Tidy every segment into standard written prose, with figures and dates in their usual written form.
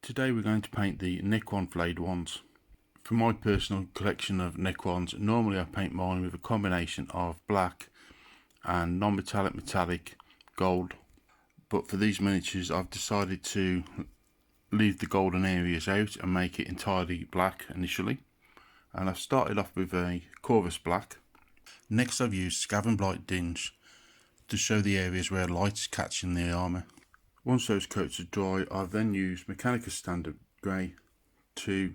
Today we're going to paint the Necron Flayed ones. For my personal collection of Necrons, normally I paint mine with a combination of black and non-metallic metallic gold. But for these miniatures I've decided to leave the golden areas out and make it entirely black initially. And I've started off with a Corvus black. Next I've used Scaven Blight Dinge to show the areas where light's catching the armour. Once those coats are dry, I've then used Mechanicus Standard Grey to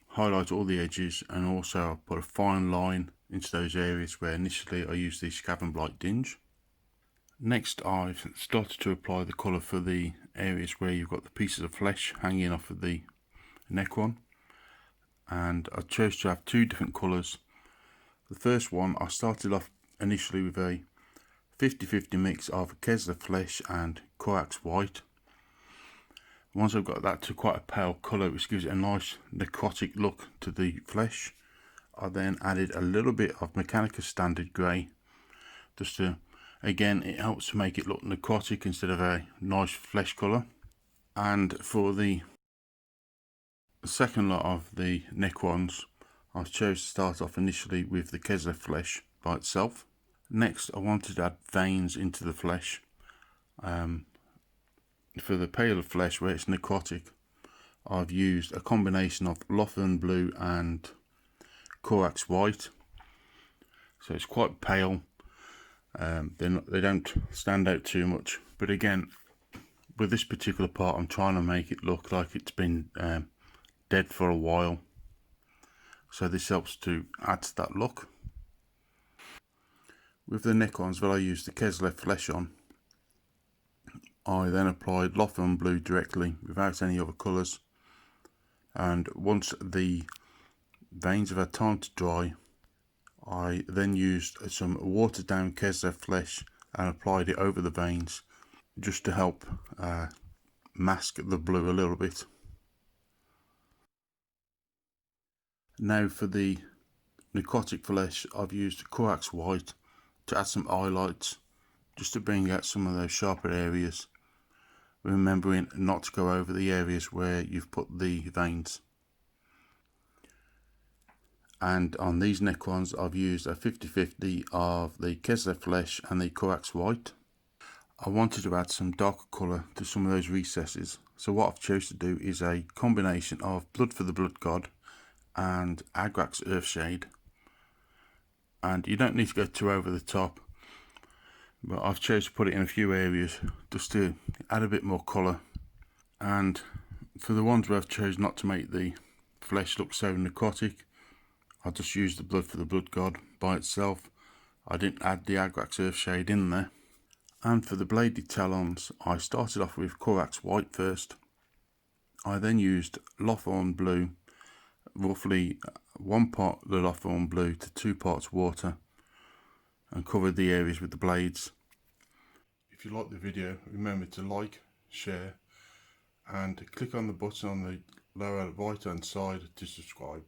highlight all the edges, and also I've put a fine line into those areas where initially I used the Scaven Blight Dinge. Next I've started to apply the colour for the areas where you've got the pieces of flesh hanging off of the Necron, and I chose to have two different colours. The first one, I started off initially with a 50-50 mix of Kessler flesh and Coax white. Once I've got that to quite a pale colour, which gives it a nice necrotic look to the flesh, I then added a little bit of Mechanicus Standard Grey, just to, again, it helps to make it look necrotic instead of a nice flesh colour. And for the second lot of the Necrons, I chose to start off initially with the Kessler flesh by itself. Next I wanted to add veins into the flesh. For the paler flesh where it's necrotic, I've used a combination of Lothern blue and Coax white, so it's quite pale. They don't stand out too much, but again, with this particular part I'm trying to make it look like it's been dead for a while, so this helps to add to that look. With the Necrons that I used the Kessler flesh on, I then applied Lothern blue directly without any other colours, and once the veins have had time to dry, I then used some watered down Kessler flesh and applied it over the veins just to help mask the blue a little bit. Now for the necrotic flesh, I've used Coax white to add some highlights, just to bring out some of those sharper areas, remembering not to go over the areas where you've put the veins. And on these Necrons I've used a 50-50 of the Kessler flesh and the Coax white. I wanted to add some darker colour to some of those recesses, so what I've chosen to do is a combination of Blood for the Blood God and Agrax Earthshade. And you don't need to go too over the top, but I've chosen to put it in a few areas just to add a bit more colour. And for the ones where I've chosen not to make the flesh look so necrotic, I just used the Blood for the Blood God by itself. I didn't add the Agrax Earthshade in there. And for the bladed talons, I started off with Coax white first. I then used Lothern blue, roughly 1 part the Lothern blue to 2 parts water, and covered the areas with the blades. If you like the video, remember to like, share, and click on the button on the lower right hand side to subscribe.